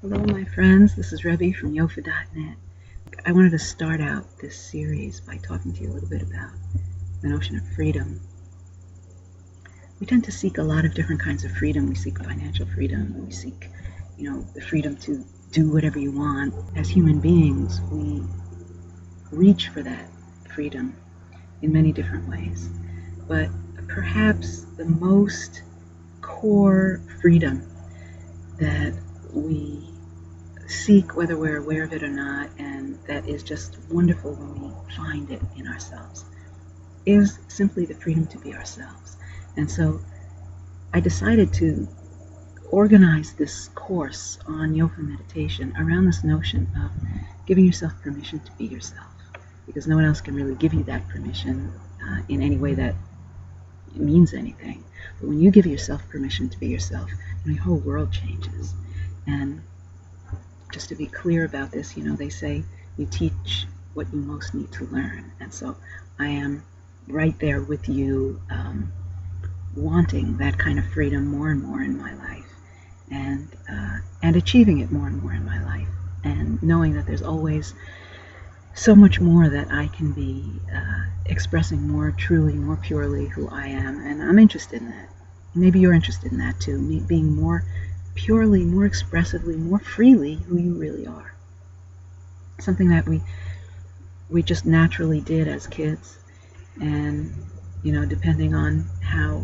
Hello, my friends. This is Rebbe from YOFA.net. I wanted to start out this series by talking to you a little bit about the notion of freedom. We tend to seek a lot of different kinds of freedom. We seek financial freedom. We seek, the freedom to do whatever you want. As human beings, we reach for that freedom in many different ways. But perhaps the most core freedom that we seek, whether we're aware of it or not, and that is just wonderful when we find it in ourselves, is simply the freedom to be ourselves. And so I decided to organize this course on YOFA meditation around this notion of giving yourself permission to be yourself, because no one else can really give you that permission in any way that means anything. But when you give yourself permission to be yourself, your whole world changes. And just to be clear about this, they say you teach what you most need to learn. And so I am right there with you, wanting that kind of freedom more and more in my life, and achieving it more and more in my life, and knowing that there's always so much more that I can be expressing more truly, more purely who I am. And I'm interested in that. Maybe you're interested in that too, me being more purely, more expressively, more freely who you really are. Something that we just naturally did as kids. And, depending on how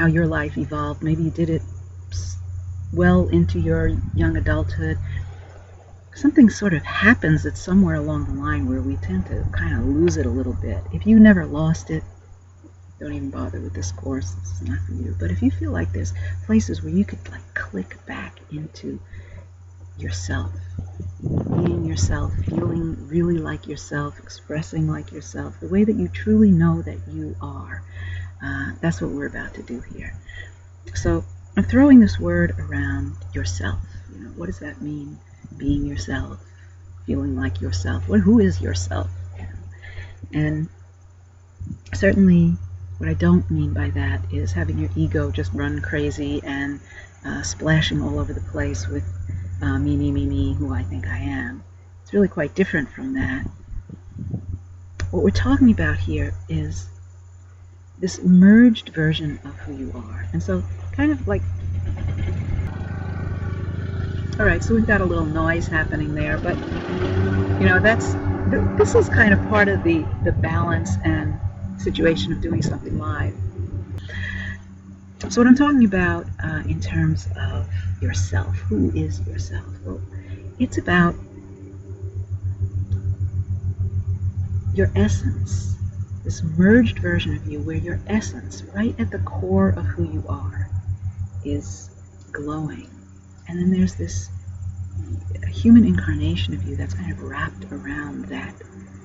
your life evolved, maybe you did it well into your young adulthood. Something sort of happens at somewhere along the line where we tend to kind of lose it a little bit. If you never lost it, don't even bother with this course. This is not for you. But if you feel like there's places where you could click back into yourself, being yourself, feeling really like yourself, expressing like yourself, the way that you truly know that you are, that's what we're about to do here. So I'm throwing this word around yourself. What does that mean? Being yourself, feeling like yourself. Who is yourself? And certainly what I don't mean by that is having your ego just run crazy and splashing all over the place with me, who I think I am. It's really quite different from that. What we're talking about here is this merged version of who you are. And so kind of like, all right, so we've got a little noise happening there, but this is kind of part of the balance and situation of doing something live. So what I'm talking about in terms of yourself, who is yourself? Well, it's about your essence, this merged version of you where your essence, right at the core of who you are, is glowing. And then there's this human incarnation of you that's kind of wrapped around that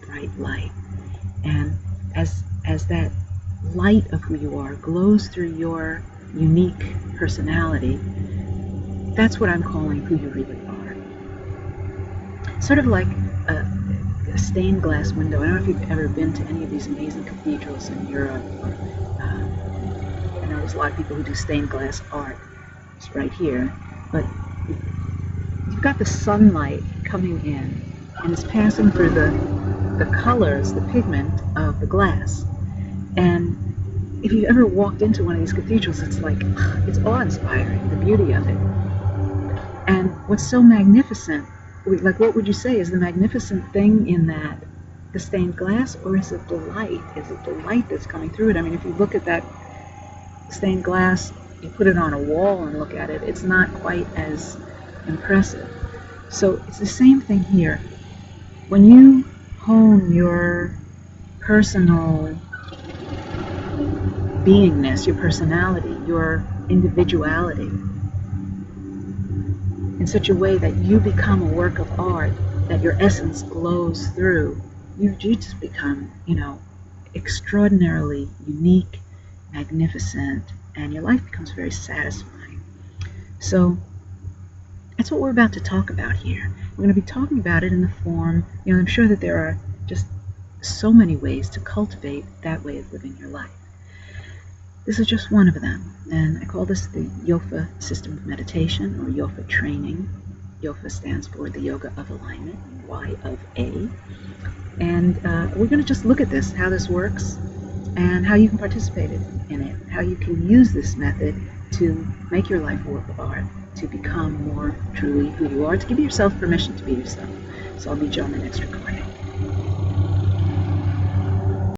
bright light. And as that light of who you are glows through your unique personality, that's what I'm calling who you really are. Sort of like a stained glass window. I don't know if you've ever been to any of these amazing cathedrals in Europe. I know there's a lot of people who do stained glass art. It's right here. But you've got the sunlight coming in, and it's passing through the colors, the pigment of the glass. And if you've ever walked into one of these cathedrals, it's awe-inspiring, the beauty of it. And what's so magnificent, what would you say is the magnificent thing in that? The stained glass, or is it the light? Is it the light that's coming through it? I mean, if you look at that stained glass, you put it on a wall and look at it, it's not quite as impressive. So it's the same thing here. When you hone your personal beingness, your personality, your individuality, in such a way that you become a work of art, that your essence glows through, you just become, extraordinarily unique, magnificent, and your life becomes very satisfying. So that's what we're about to talk about here. We're going to be talking about it in the form, I'm sure that there are just so many ways to cultivate that way of living your life. This is just one of them, and I call this the YOFA system of meditation, or YOFA training. YOFA stands for the Yoga of Alignment, Y of A. And we're going to just look at this, how this works, and how you can participate in it, how you can use this method to make your life a work of art, to become more truly who you are, to give yourself permission to be yourself. So I'll meet you on the next recording.